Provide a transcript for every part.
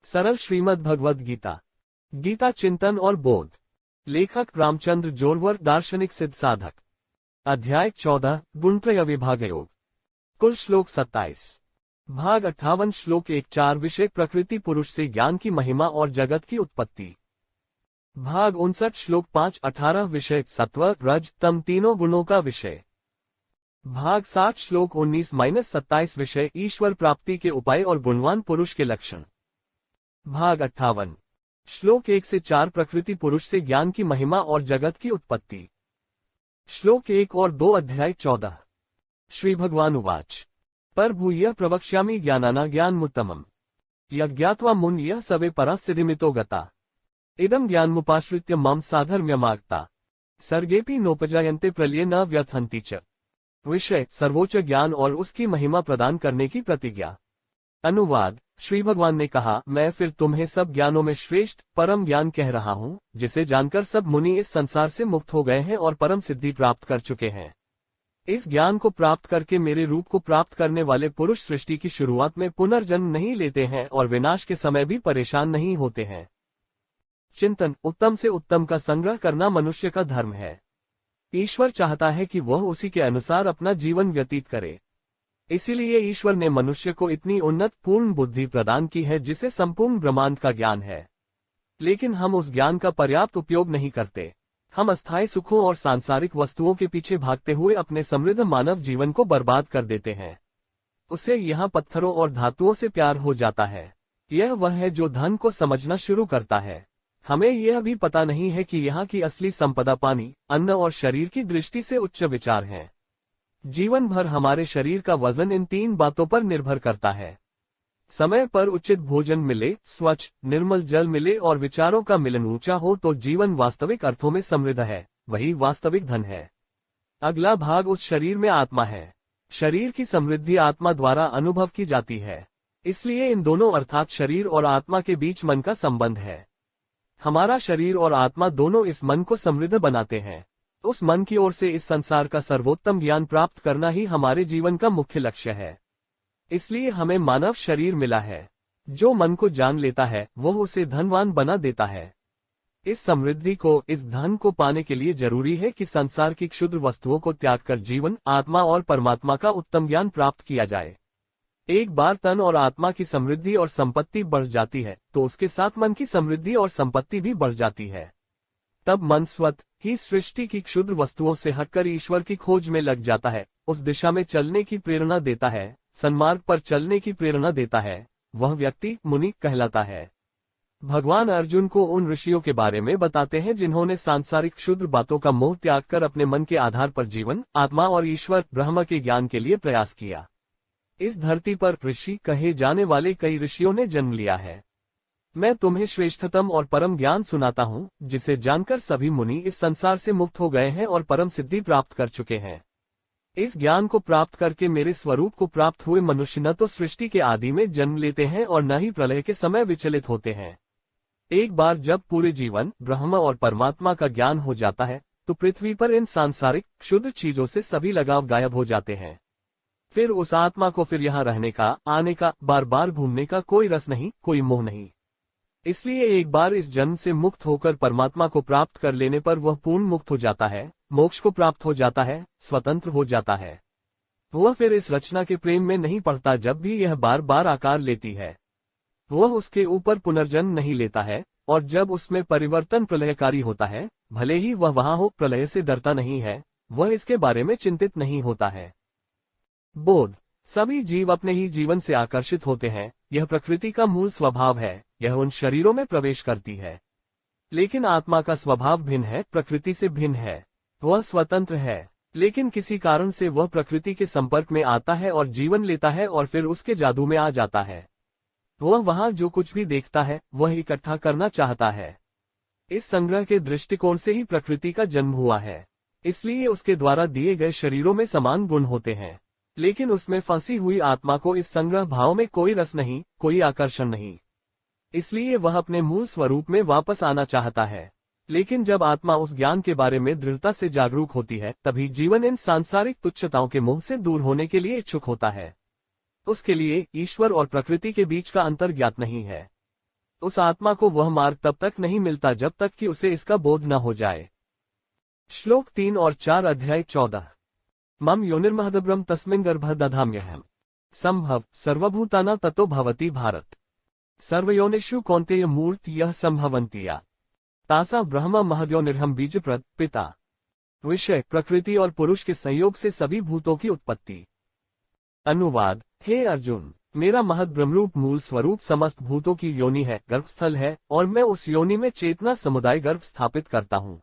सरल श्रीमद् भगवद गीता। गीता चिंतन और बोध। लेखक रामचंद्र जोरवर, दार्शनिक सिद्ध साधक। अध्याय 14, गुणत्रय विभाग योग। कुल श्लोक 27। भाग 58। श्लोक 1-4 विषय प्रकृति पुरुष से ज्ञान की महिमा और जगत की उत्पत्ति। भाग 59। श्लोक 5-18 विषय सत्व रज तम तीनों गुणों का विषय। भाग 60। श्लोक 19-27 विषय ईश्वर प्राप्ति के उपाय और गुणवान पुरुष के लक्षण। भाग 58। श्लोक 1-4 प्रकृति पुरुष से ज्ञान की महिमा और जगत की उत्पत्ति। श्लोक 1 और 2 अध्याय 14। श्री भगवान उवाच पर भूयः प्रवक्ष्यामि ज्ञानाना ज्ञानमुत्तमम् यज्ञात्वा मुनयः सवे परासिद्धिमितो गता इदं ज्ञानमुपाश्रित्य मम साधर्म्यमागता सर्गेऽपि नोपजायन्ते प्रलये न व्यथन्ति च। विषय सर्वोच्च ज्ञान और उसकी महिमा प्रदान करने की प्रतिज्ञा। अनुवाद। श्री भगवान ने कहा, मैं फिर तुम्हें सब ज्ञानों में श्रेष्ठ परम ज्ञान कह रहा हूँ, जिसे जानकर सब मुनि इस संसार से मुक्त हो गए हैं और परम सिद्धि प्राप्त कर चुके हैं। इस ज्ञान को प्राप्त करके मेरे रूप को प्राप्त करने वाले पुरुष सृष्टि की शुरुआत में पुनर्जन्म नहीं लेते हैं और विनाश के समय भी परेशान नहीं होते हैं। चिंतन। उत्तम से उत्तम का संग्रह करना मनुष्य का धर्म है। ईश्वर चाहता है कि वह उसी के अनुसार अपना जीवन व्यतीत करे। इसीलिए ईश्वर ने मनुष्य को इतनी उन्नत पूर्ण बुद्धि प्रदान की है जिसे संपूर्ण ब्रह्मांड का ज्ञान है। लेकिन हम उस ज्ञान का पर्याप्त उपयोग नहीं करते। हम अस्थायी सुखों और सांसारिक वस्तुओं के पीछे भागते हुए अपने समृद्ध मानव जीवन को बर्बाद कर देते हैं। उसे यहाँ पत्थरों और धातुओं से प्यार हो जाता है। यह वह है जो धन को समझना शुरू करता है। हमें यह भी पता नहीं है कि यहाँ की असली संपदा पानी, अन्न और शरीर की दृष्टि से उच्च विचार हैं। जीवन भर हमारे शरीर का वजन इन तीन बातों पर निर्भर करता है। समय पर उचित भोजन मिले, स्वच्छ निर्मल जल मिले और विचारों का मिलन ऊंचा हो तो जीवन वास्तविक अर्थों में समृद्ध है। वही वास्तविक धन है। अगला भाग उस शरीर में आत्मा है। शरीर की समृद्धि आत्मा द्वारा अनुभव की जाती है। इसलिए इन दोनों अर्थात शरीर और आत्मा के बीच मन का संबंध है। हमारा शरीर और आत्मा दोनों इस मन को समृद्ध बनाते हैं। उस मन की ओर से इस संसार का सर्वोत्तम ज्ञान प्राप्त करना ही हमारे जीवन का मुख्य लक्ष्य है। इसलिए हमें मानव शरीर मिला है। जो मन को जान लेता है वह उसे धनवान बना देता है। इस समृद्धि को, इस धन को पाने के लिए जरूरी है कि संसार की क्षुद्र वस्तुओं को त्याग कर जीवन, आत्मा और परमात्मा का उत्तम ज्ञान प्राप्त किया जाए। एक बार तन और आत्मा की समृद्धि और संपत्ति बढ़ जाती है तो उसके साथ मन की समृद्धि और संपत्ति भी बढ़ जाती है। तब मन स्वतः ही सृष्टि की क्षुद्र वस्तुओं से हटकर ईश्वर की खोज में लग जाता है, उस दिशा में चलने की प्रेरणा देता है, सन्मार्ग पर चलने की प्रेरणा देता है। वह व्यक्ति मुनि कहलाता है। भगवान अर्जुन को उन ऋषियों के बारे में बताते हैं जिन्होंने सांसारिक क्षुद्र बातों का मोह त्याग कर अपने मन के आधार पर जीवन, आत्मा और ईश्वर ब्रह्म के ज्ञान के लिए प्रयास किया। इस धरती पर ऋषि कहे जाने वाले कई ऋषियों ने जन्म लिया है। मैं तुम्हें श्रेष्ठतम और परम ज्ञान सुनाता हूँ, जिसे जानकर सभी मुनि इस संसार से मुक्त हो गए हैं और परम सिद्धि प्राप्त कर चुके हैं। इस ज्ञान को प्राप्त करके मेरे स्वरूप को प्राप्त हुए मनुष्य न तो सृष्टि के आदि में जन्म लेते हैं और न ही प्रलय के समय विचलित होते हैं। एक बार जब पूरे जीवन, ब्रह्म और परमात्मा का ज्ञान हो जाता है तो पृथ्वी पर इन सांसारिक क्षुद्र चीजों से सभी लगाव गायब हो जाते हैं। फिर उस आत्मा को फिर यहाँ रहने का, आने का, बार बार घूमने का कोई रस नहीं, कोई मोह नहीं। इसलिए एक बार इस जन्म से मुक्त होकर परमात्मा को प्राप्त कर लेने पर वह पूर्ण मुक्त हो जाता है, मोक्ष को प्राप्त हो जाता है, स्वतंत्र हो जाता है। वह फिर इस रचना के प्रेम में नहीं पड़ता जब भी यह बार बार आकार लेती है। वह उसके ऊपर पुनर्जन्म नहीं लेता है और जब उसमें परिवर्तन प्रलयकारी होता है, भले ही वह वहां हो, प्रलय से डरता नहीं है। वह इसके बारे में चिंतित नहीं होता है। बोध। सभी जीव अपने ही जीवन से आकर्षित होते हैं। यह प्रकृति का मूल स्वभाव है। यह उन शरीरों में प्रवेश करती है। लेकिन आत्मा का स्वभाव भिन्न है, प्रकृति से भिन्न है। वह स्वतंत्र है, लेकिन किसी कारण से वह प्रकृति के संपर्क में आता है और जीवन लेता है और फिर उसके जादू में आ जाता है। वह वहां जो कुछ भी देखता है वह इकट्ठा करना चाहता है। इस संग्रह के दृष्टिकोण से ही प्रकृति का जन्म हुआ है। इसलिए उसके द्वारा दिए गए शरीरों में समान गुण होते हैं। लेकिन उसमें फंसी हुई आत्मा को इस संग्रह भाव में कोई रस नहीं, कोई आकर्षण नहीं। इसलिए वह अपने मूल स्वरूप में वापस आना चाहता है। लेकिन जब आत्मा उस ज्ञान के बारे में दृढ़ता से जागरूक होती है तभी जीवन इन सांसारिक तुच्छताओं के मोह से दूर होने के लिए इच्छुक होता है। उसके लिए ईश्वर और प्रकृति के बीच का अंतर ज्ञात नहीं है। उस आत्मा को वह मार्ग तब तक नहीं मिलता जब तक कि उसे इसका बोध न हो जाए। श्लोक 3 और 4 अध्याय 14। मम योनिर्महद्ब्रह्म तस्मिन् गर्भः दधाम्यहम् संभव सर्वभूतानां ततो भवति भारत। सर्वयोनिषु कौन्तेय मूर्तयः संभवन्ति या तासा ब्रह्म महद्योनिर्हम् बीजप्रद पिता। विषय प्रकृति और पुरुष के संयोग से सभी भूतों की उत्पत्ति। अनुवाद। हे अर्जुन, मेरा महद ब्रह्मरूप मूल स्वरूप समस्त भूतों की योनि है, गर्भस्थल है, और मैं उस योनि में चेतना समुदाय गर्भ स्थापित करता हूँ।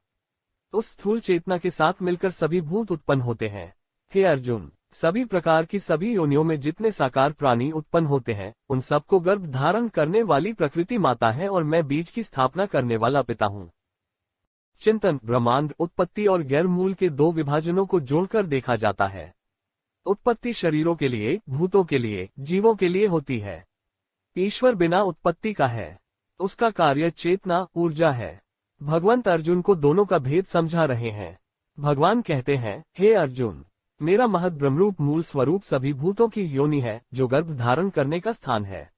उस स्थूल चेतना के साथ मिलकर सभी भूत उत्पन्न होते हैं। हे अर्जुन, सभी प्रकार की सभी योनियों में जितने साकार प्राणी उत्पन्न होते हैं उन सबको गर्भ धारण करने वाली प्रकृति माता है और मैं बीज की स्थापना करने वाला पिता हूँ। चिंतन। ब्रह्मांड उत्पत्ति और गैर मूल के दो विभाजनों को जोड़कर देखा जाता है। उत्पत्ति शरीरों के लिए, भूतों के लिए, जीवों के लिए होती है। ईश्वर बिना उत्पत्ति का है। उसका कार्य चेतना, ऊर्जा है। भगवंत अर्जुन को दोनों का भेद समझा रहे हैं। भगवान कहते हैं, हे अर्जुन, मेरा महद ब्रह्मरूप मूल स्वरूप सभी भूतों की योनि है जो गर्भ धारण करने का स्थान है।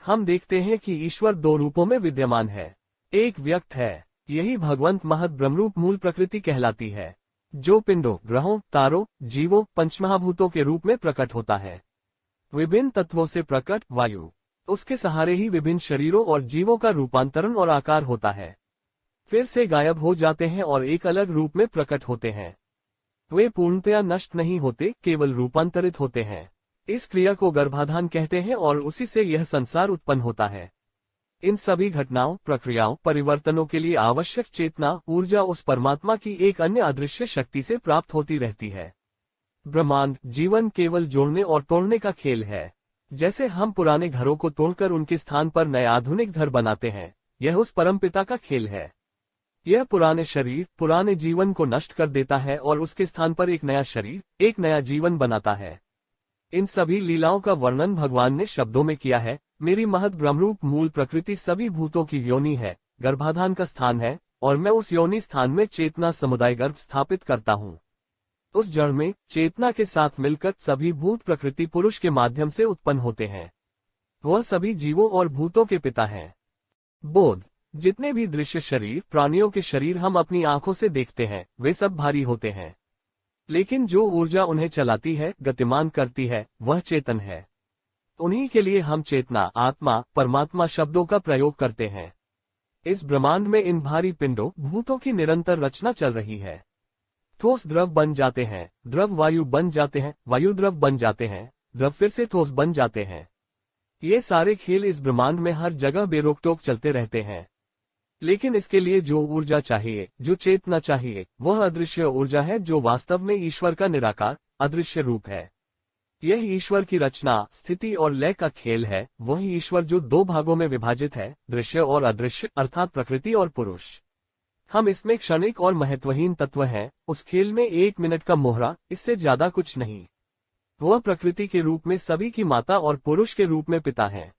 हम देखते हैं कि ईश्वर दो रूपों में विद्यमान है। एक व्यक्त है, यही भगवंत महद ब्रह्मरूप मूल प्रकृति कहलाती है, जो पिंडों, ग्रहों, तारों, जीवों, पंचमहाभूतों के रूप में प्रकट होता है। विभिन्न तत्वों से प्रकट वायु, उसके सहारे ही विभिन्न शरीरों और जीवों का रूपांतरण और आकार होता है, फिर से गायब हो जाते हैं और एक अलग रूप में प्रकट होते हैं। वे पूर्णतया नष्ट नहीं होते, केवल रूपांतरित होते हैं। इस क्रिया को गर्भाधान कहते हैं और उसी से यह संसार उत्पन्न होता है। इन सभी घटनाओं, प्रक्रियाओं, परिवर्तनों के लिए आवश्यक चेतना, ऊर्जा उस परमात्मा की एक अन्य अदृश्य शक्ति से प्राप्त होती रहती है। ब्रह्मांड जीवन केवल जोड़ने और तोड़ने का खेल है। जैसे हम पुराने घरों को तोड़कर उनके स्थान पर नए आधुनिक घर बनाते हैं, यह उस परमपिता का खेल है। यह पुराने शरीर, पुराने जीवन को नष्ट कर देता है और उसके स्थान पर एक नया शरीर, एक नया जीवन बनाता है। इन सभी लीलाओं का वर्णन भगवान ने शब्दों में किया है। मेरी महद ब्रह्मरूप मूल प्रकृति सभी भूतों की योनि है, गर्भाधान का स्थान है, और मैं उस योनि स्थान में चेतना समुदाय गर्भ स्थापित करता हूँ। उस जड़ में चेतना के साथ मिलकर सभी भूत प्रकृति पुरुष के माध्यम से उत्पन्न होते हैं। वह सभी जीवों और भूतों के पिता हैं। बोध। जितने भी दृश्य शरीर, प्राणियों के शरीर हम अपनी आंखों से देखते हैं, वे सब भारी होते हैं, लेकिन जो ऊर्जा उन्हें चलाती है, गतिमान करती है, वह चेतन है। उन्हीं के लिए हम चेतना, आत्मा, परमात्मा शब्दों का प्रयोग करते हैं। इस ब्रह्मांड में इन भारी पिंडों, भूतों की निरंतर रचना चल रही है। ठोस द्रव बन जाते हैं, द्रव वायु बन जाते हैं, वायु द्रव बन जाते हैं, द्रव फिर से ठोस बन जाते हैं। ये सारे खेल इस ब्रह्मांड में हर जगह बेरोक-टोक चलते रहते हैं। लेकिन इसके लिए जो ऊर्जा चाहिए, जो चेतना चाहिए, वह अदृश्य ऊर्जा है जो वास्तव में ईश्वर का निराकार, अदृश्य रूप है। यह ईश्वर की रचना, स्थिति और लय का खेल है। वही ईश्वर जो दो भागों में विभाजित है, दृश्य और अदृश्य, अर्थात प्रकृति और पुरुष। हम इसमें क्षणिक और महत्वहीन तत्व हैं। उस खेल में 1 मिनट का मोहरा, इससे ज्यादा कुछ नहीं। वह प्रकृति के रूप में सभी की माता और पुरुष के रूप में पिता है।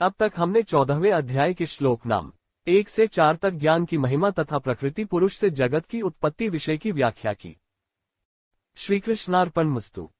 अब तक हमने 14वें अध्याय के श्लोक नाम 1 से 4 तक ज्ञान की महिमा तथा प्रकृति पुरुष से जगत की उत्पत्ति विषय की व्याख्या की। श्री कृष्णार्पणमस्तु।